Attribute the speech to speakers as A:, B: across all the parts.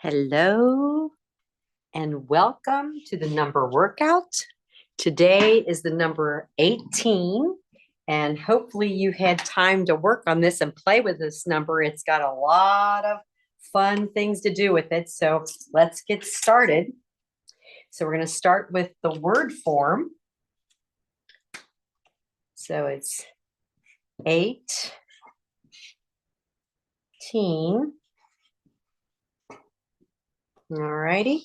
A: Hello and welcome to the number workout. Today is the number 18, and hopefully you had time to work on this and play with this number. It's got a lot of fun things to do with it. So let's get started. So we're going to start with the word form. So it's 18. All righty.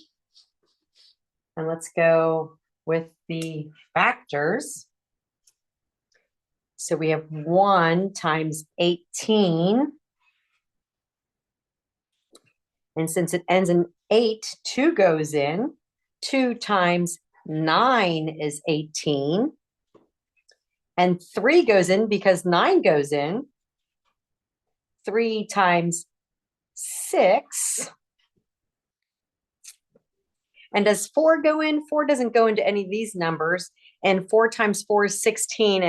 A: And let's go with the factors. So we have 1 times 18. And since it ends in 8, 2 goes in. 2 times 9 is 18. And 3 goes in because 9 goes in. 3 times 6. And does 4 go in? 4 doesn't go into any of these numbers. And 4 times 4 is 16,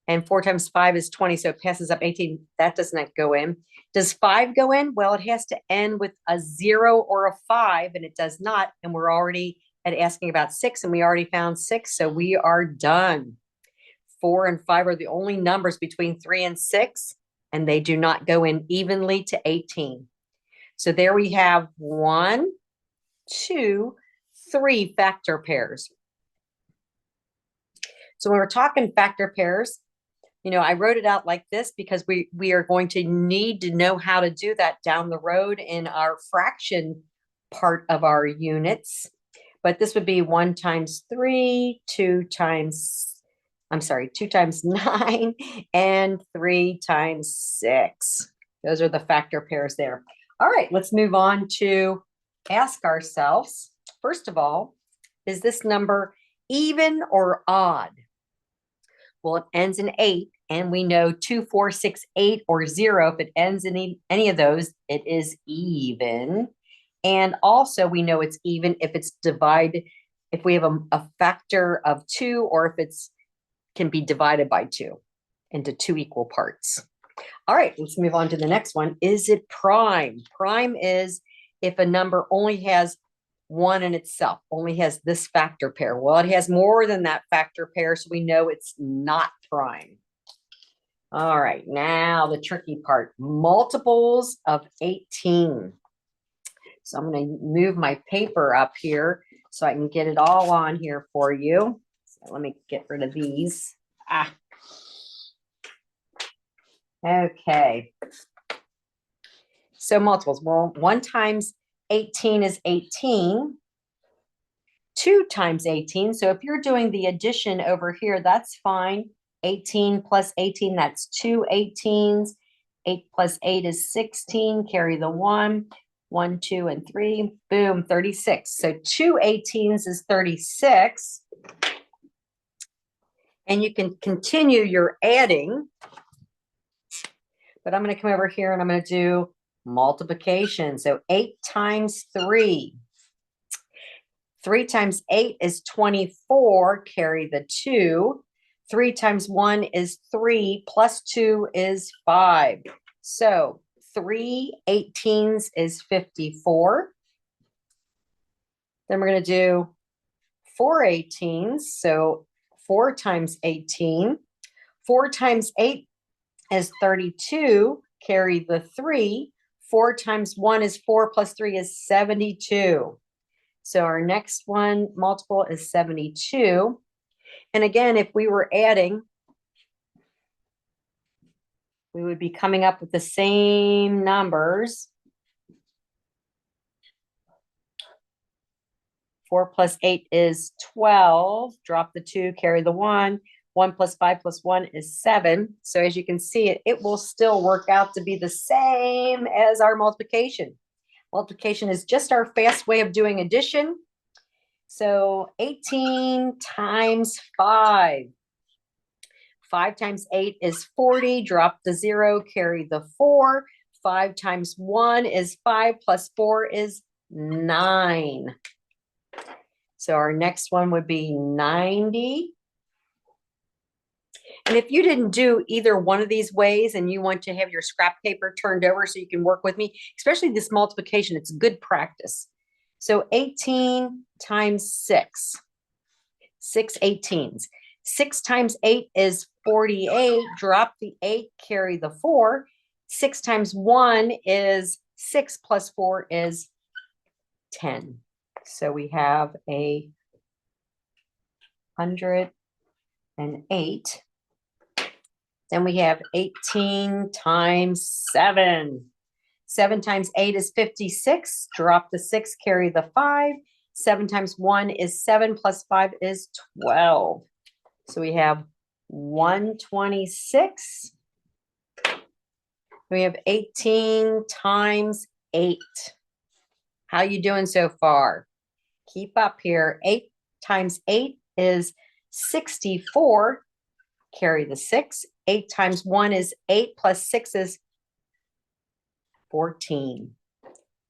A: and 4 times 5 is 20, so it passes up 18. That does not go in. Does 5 go in? Well, it has to end with a 0 or a 5, and it does not. And we're already asking about 6, and we already found 6, so we are done. 4 and 5 are the only numbers between 3 and 6, and they do not go in evenly to 18. So there we have 1, 2, 3 factor pairs. So when we're talking factor pairs, I wrote it out like this because we are going to need to know how to do that down the road in our fraction part of our units. But this would be 1 times 3, 2 times 9, and 3 times 6. Those are the factor pairs there. All right, let's move on to ask ourselves, first of all, is this number even or odd? Well, it ends in 8, and we know 2, 4, 6, 8, or 0. If it ends in any of those, it is even. And also, we know it's even if it's divided, if we have a factor of 2, or if it's can be divided by 2 into 2 equal parts. All right, let's move on to the next one. Is it prime? Prime is if a number only has 1 in itself, only has this factor pair. Well, it has more than that factor pair, so we know it's not prime. All right, now the tricky part, multiples of 18. So I'm going to move my paper up here so I can get it all on here for you. So let me get rid of these. Okay. So multiples. Well, 1 times 18 is 18. 2 times 18. So if you're doing the addition over here, that's fine. 18 plus 18, that's 2 18s. 8 plus 8 is 16. Carry the 1. 1, 2, and 3. Boom, 36. So 2 18s is 36. And you can continue your adding. But I'm going to come over here and I'm going to do multiplication. So 8 times 3. 3 times 8 is 24. Carry the 2. 3 times 1 is 3. Plus 2 is 5. So 3 18s is 54. Then we're going to do 4 18s. So 4 times 18. 4 times 8 is 32. Carry the 3. 4 times 1 is 4 plus 3 is 72. So our next one multiple is 72. And again, if we were adding, we would be coming up with the same numbers. 4 plus 8 is 12. Drop the 2, carry the 1. 1 plus 5 plus 1 is 7. So as you can see, it will still work out to be the same as our multiplication. Multiplication is just our fast way of doing addition. So 18 times 5. 5 times 8 is 40. Drop the 0, carry the 4. 5 times 1 is 5 plus 4 is 9. So our next one would be 90. And if you didn't do either one of these ways and you want to have your scrap paper turned over so you can work with me, especially this multiplication, it's good practice. So 18 times 6, 6 18s. 6 times 8 is 48. Drop the 8, carry the 4. 6 times 1 is 6 plus 4 is 10. So we have 108. Then we have 18 times 7. 7 times 8 is 56. Drop the 6, carry the 5. 7 times 1 is 7 plus 5 is 12. So we have 126. We have 18 times 8. How you doing so far? Keep up here. 8 times 8 is 64. Carry the 6. 8 times 1 is 8 plus 6 is 14.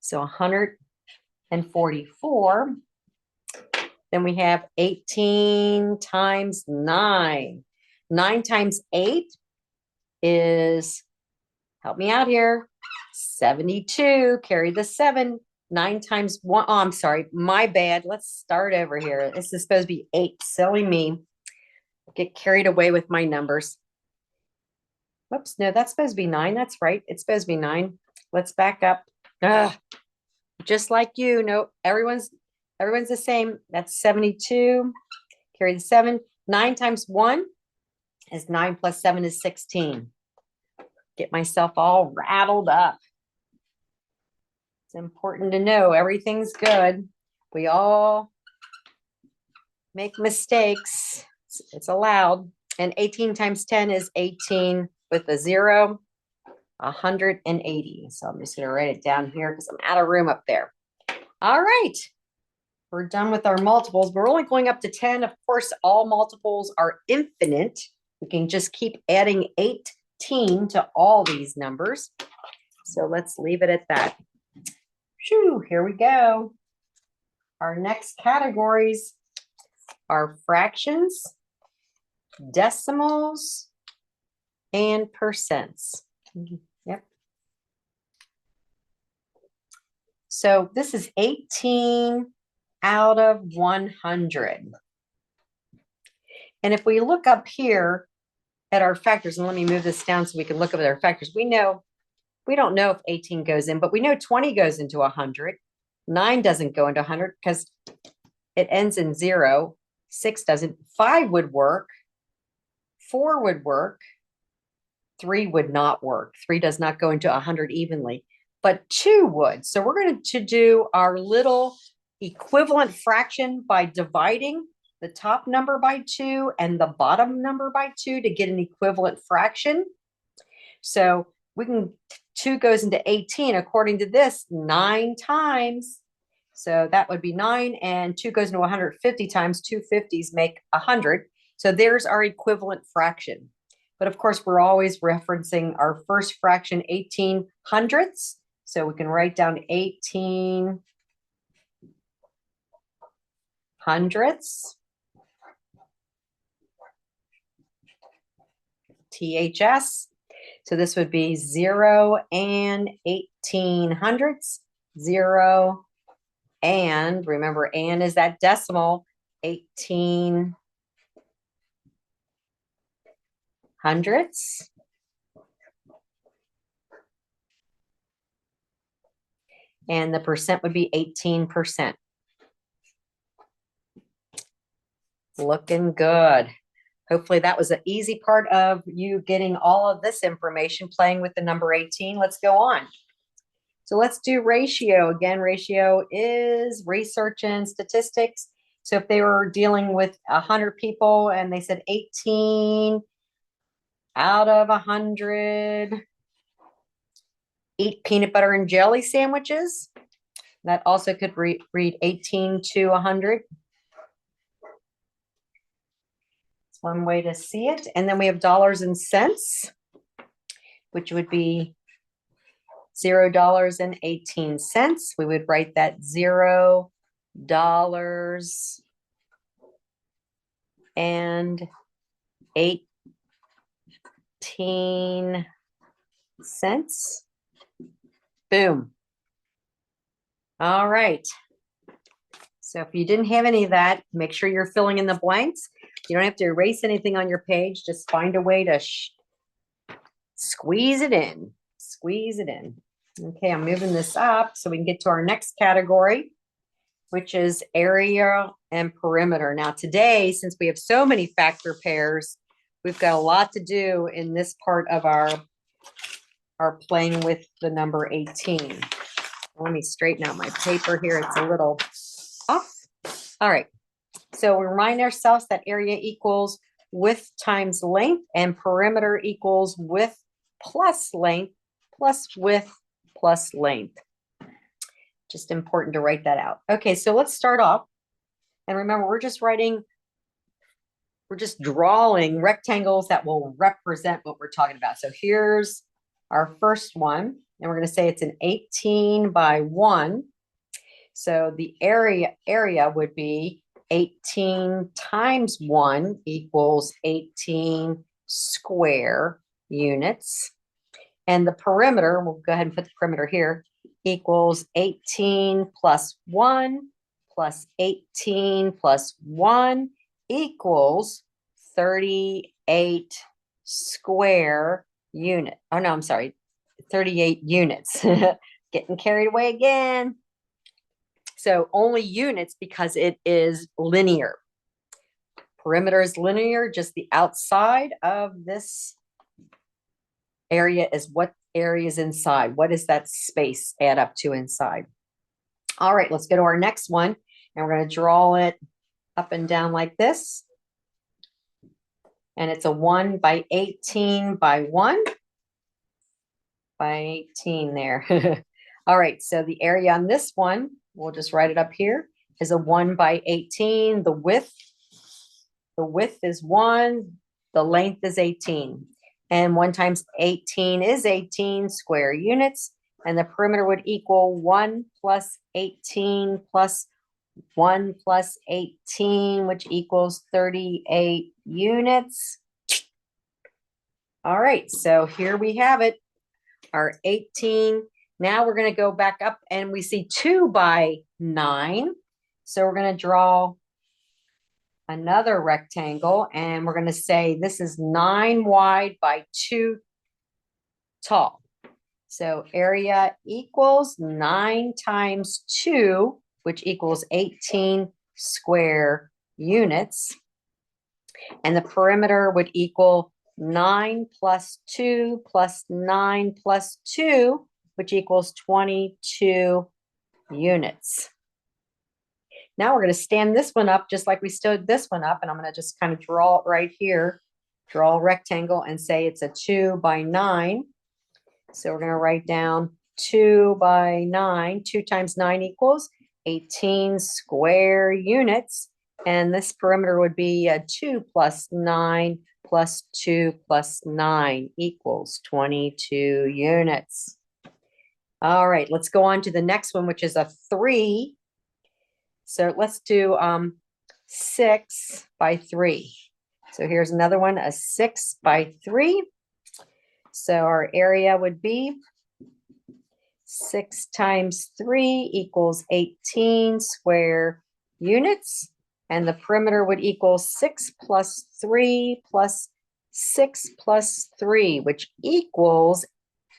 A: So 144. Then we have 18 times 9. 9 times 8 is, help me out here, 72. Carry the 7. 9 times 1, oh, I'm sorry, my bad. Let's start over here. This is supposed to be 8. Silly me. Get carried away with my numbers. Whoops, no, that's supposed to be 9. That's right. It's supposed to be 9. Let's back up. Just like you, no, everyone's the same. That's 72. Carry the 7. 9 times 1 is 9 plus 7 is 16. Get myself all rattled up. It's important to know everything's good. We all make mistakes. It's allowed. And 18 times 10 is 18 with a 0, 180. So I'm just going to write it down here because I'm out of room up there. All right. We're done with our multiples. We're only going up to 10. Of course, all multiples are infinite. We can just keep adding 18 to all these numbers. So let's leave it at that. Shoo, here we go. Our next categories are fractions, decimals, and percents. Yep. So this is 18 out of 100. And if we look up here at our factors, and let me move this down so we can look up at our factors, we don't know if 18 goes in, but we know 20 goes into 100. 9 doesn't go into 100 because it ends in 0. 6 doesn't. 5 would work. 4 would work. 3 would not work. 3 does not go into 100 evenly, but 2 would. So we're going to do our little equivalent fraction by dividing the top number by 2 and the bottom number by 2 to get an equivalent fraction. So we can, 2 goes into 18 according to this 9 times. So that would be 9, and 2 goes into 150 times. 2 50s make 100. So there's our equivalent fraction. But of course, we're always referencing our first fraction, 18 hundredths. So we can write down 18 hundredths. THS. So this would be 0 and 18 hundredths. 0 and, remember, and is that decimal, 18 hundredths. And the percent would be 18%. Looking good. Hopefully that was an easy part of you getting all of this information, playing with the number 18. Let's go on. So let's do ratio. Again, ratio is research and statistics. So if they were dealing with 100 people and they said 18 out of 100 eat peanut butter and jelly sandwiches, that also could read 18 to 100. It's one way to see it. And then we have dollars and cents, which would be $0.18. We would write that $0 and 8 18 cents. Boom. All right. So if you didn't have any of that, make sure you're filling in the blanks. You don't have to erase anything on your page. Just find a way to squeeze it in. Squeeze it in. Okay, I'm moving this up so we can get to our next category, which is area and perimeter. Now today, since we have so many factor pairs, we've got a lot to do in this part of our playing with the number 18. Let me straighten out my paper here. It's a little off. All right. So we remind ourselves that area equals width times length, and perimeter equals width plus length plus width plus length. Just important to write that out. Okay, so let's start off. And remember, we're just drawing rectangles that will represent what we're talking about. So here's our first one, and we're going to say it's an 18 by 1. So the area would be 18 times 1 equals 18 square units. And the perimeter, we'll go ahead and put the perimeter here, equals 18 plus 1 plus 18 plus 1 equals 38 square unit. Oh, no, I'm sorry, 38 units. Getting carried away again. So only units because it is linear. Perimeter is linear, just the outside of this area is what area is inside. What does that space add up to inside? All right, let's go to our next one. And we're going to draw it up and down like this. And it's a 1 by 18 by 1 by 18 there. All right, so the area on this one, we'll just write it up here, is a 1 by 18. The width is 1. The length is 18. And 1 times 18 is 18 square units. And the perimeter would equal 1 plus 18 plus 1 plus 18, which equals 38 units. All right, so here we have it, our 18. Now we're going to go back up and we see 2 by 9. So we're going to draw another rectangle, and we're going to say this is 9 wide by 2 tall. So area equals 9 times 2, which equals 18 square units. And the perimeter would equal 9 plus 2 plus 9 plus 2, which equals 22 units. Now we're going to stand this one up just like we stood this one up, and I'm going to just kind of draw it right here, draw a rectangle and say it's a 2 by 9. So we're going to write down 2 by 9. 2 times 9 equals 18 square units. And this perimeter would be a 2 plus 9 plus 2 plus 9 equals 22 units. All right, let's go on to the next one, which is a 3. So let's do 6 by 3. So here's another one, a 6 by 3. So our area would be 6 times 3 equals 18 square units. And the perimeter would equal 6 plus 3 plus 6 plus 3, which equals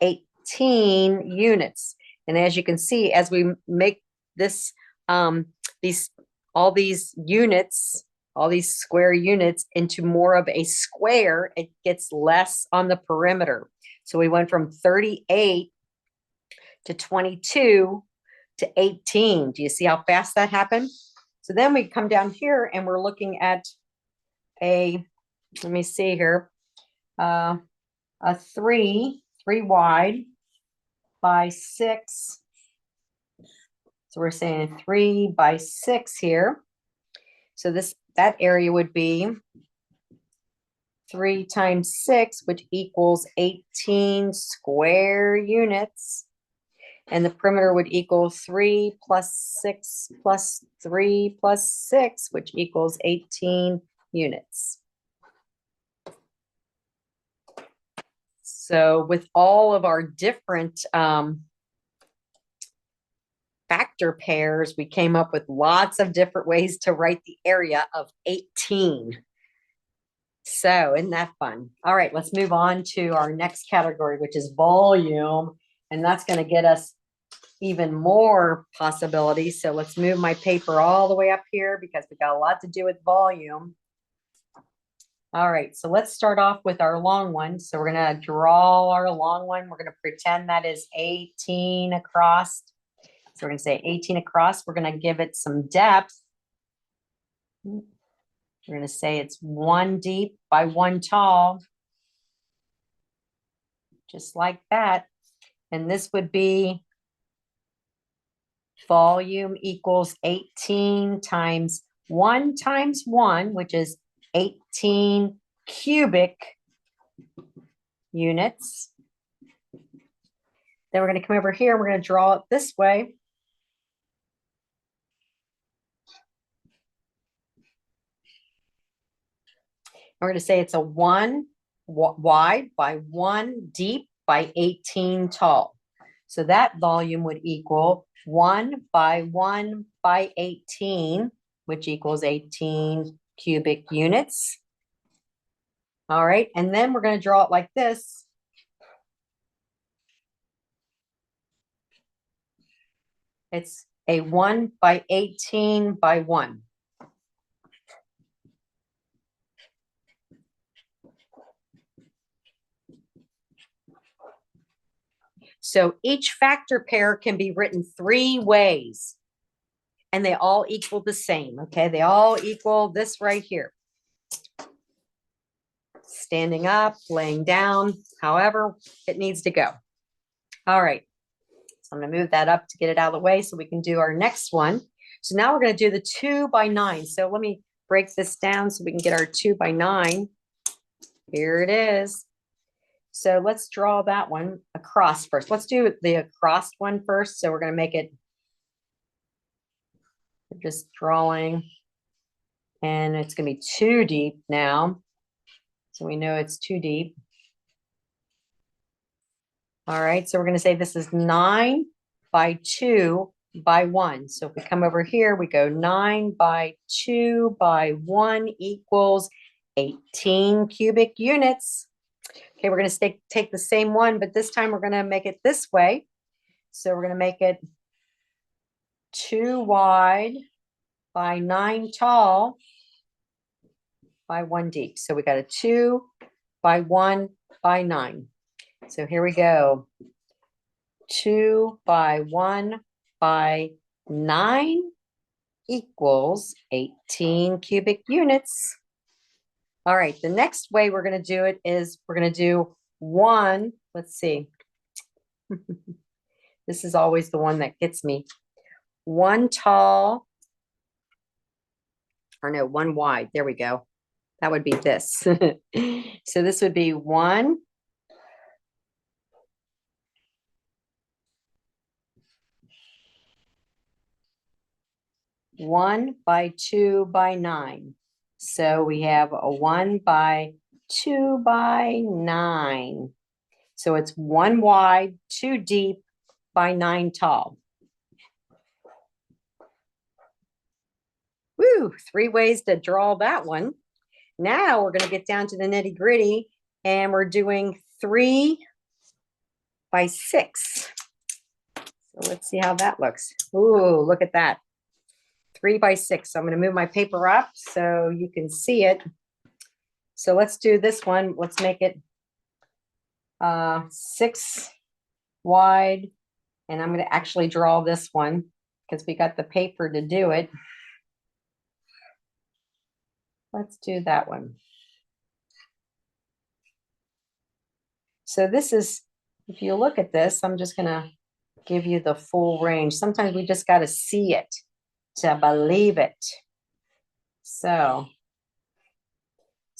A: 18 units. And as you can see, as we make this, all these units, all these square units into more of a square, it gets less on the perimeter. So we went from 38 to 22 to 18. Do you see how fast that happened? So then we come down here and we're looking at a, let me see here, a 3 wide by 6. So we're saying 3 by 6 here. So that area would be 3 times 6, which equals 18 square units. And the perimeter would equal 3 plus 6 plus 3 plus 6, which equals 18 units. So with all of our different factor pairs, we came up with lots of different ways to write the area of 18. So isn't that fun? All right, let's move on to our next category, which is volume. And that's going to get us even more possibilities. So let's move my paper all the way up here because we got a lot to do with volume. All right, so let's start off with our long one. So we're going to draw our long one. We're going to pretend that is 18 across. So we're going to say 18 across. We're going to give it some depth. We're going to say it's 1 deep by 1 tall. Just like that. And this would be volume equals 18 times 1 times 1, which is 18 cubic units. Then we're going to come over here. We're going to draw it this way. We're going to say it's a 1 wide by 1 deep by 18 tall. So that volume would equal 1 by 1 by 18, which equals 18 cubic units. All right, and then we're going to draw it like this. It's a 1 by 18 by 1. So each factor pair can be written 3 ways, and they all equal the same, okay? They all equal this right here. Standing up, laying down, however it needs to go. All right, so I'm going to move that up to get it out of the way so we can do our next one. So now we're going to do the 2 by 9. So let me break this down so we can get our 2 by 9. Here it is. So let's draw that one across first. Let's do the across one first. So we're going to make it just drawing, and it's going to be 2 deep now. So we know it's 2 deep. All right, so we're going to say this is 9 by 2 by 1. So if we come over here, we go 9 by 2 by 1 equals 18 cubic units. Okay, we're going to take the same one, but this time we're going to make it this way. So we're going to make it 2 wide by 9 tall by 1 deep. So we got a 2 by 1 by 9. So here we go. 2 by 1 by 9 equals 18 cubic units. All right, the next way we're going to do it is we're going to do 1. Let's see. This is always the one that gets me. 1 tall, or no, 1 wide. There we go. That would be this. So this would be 1 by 2 by 9. So we have a 1 by 2 by 9. So it's 1 wide, 2 deep by 9 tall. Woo, 3 ways to draw that one. Now we're going to get down to the nitty gritty, and we're doing 3 by 6. So let's see how that looks. Ooh, look at that. 3 by 6. So I'm going to move my paper up so you can see it. So let's do this one. Let's make it 6 wide. And I'm going to actually draw this one because we got the paper to do it. Let's do that one. So this is, if you look at this, I'm just going to give you the full range. Sometimes we just got to see it to believe it. So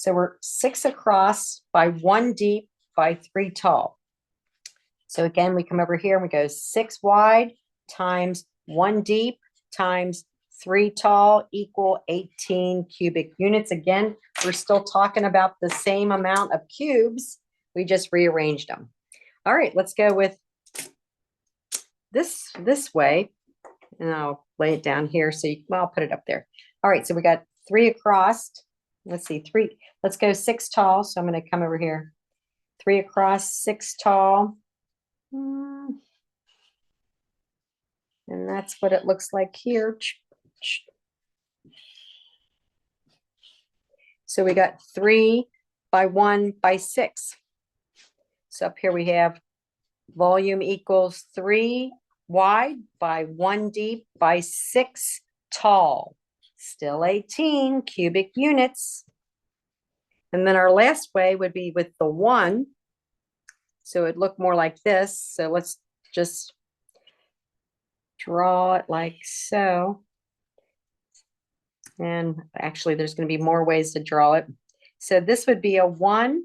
A: we're 6 across by 1 deep by 3 tall. So again, we come over here and we go 6 wide times 1 deep times 3 tall equal 18 cubic units. Again, we're still talking about the same amount of cubes. We just rearranged them. All right, let's go with this way. And I'll lay it down here. So well, I'll put it up there. All right, so we got 3 across. Let's see, 3. Let's go 6 tall. So I'm going to come over here. 3 across, 6 tall. And that's what it looks like here. So we got 3 by 1 by 6. So up here we have volume equals 3 wide by 1 deep by 6 tall. Still 18 cubic units. And then our last way would be with the 1. So it'd look more like this. So let's just draw it like so. And actually, there's going to be more ways to draw it. So this would be a 1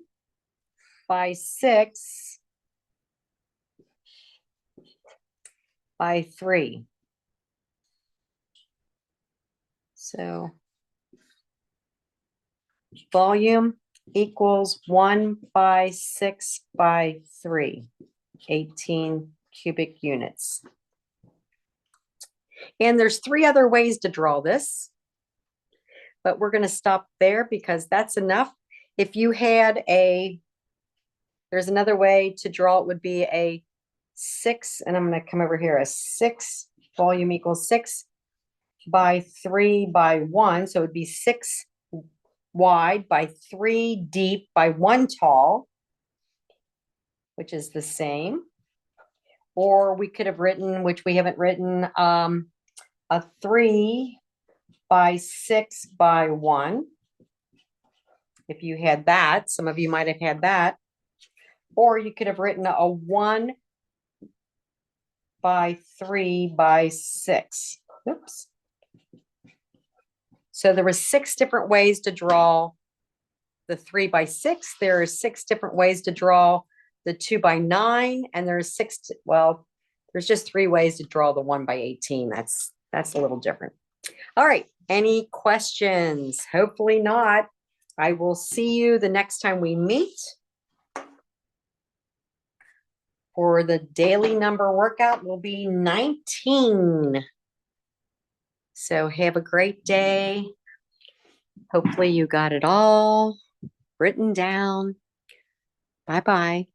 A: by 6 by 3. So volume equals 1 by 6 by 3, 18 cubic units. And there's 3 other ways to draw this, but we're going to stop there because that's enough. If you had there's another way to draw it, would be a 6, and I'm going to come over here, a 6 volume equals 6 by 3 by 1. So it would be 6 wide by 3 deep by 1 tall, which is the same. Or we could have written, which we haven't written, a 3 by 6 by 1. If you had that, some of you might have had that. Or you could have written a 1 by 3 by 6. Oops. So there were 6 different ways to draw the 3 by 6. There are 6 different ways to draw the 2 by 9. And there's there's just 3 ways to draw the 1 by 18. That's a little different. All right. Any questions? Hopefully not. I will see you the next time we meet for the daily number workout. Will be 19. So have a great day. Hopefully you got it all written down. Bye-bye.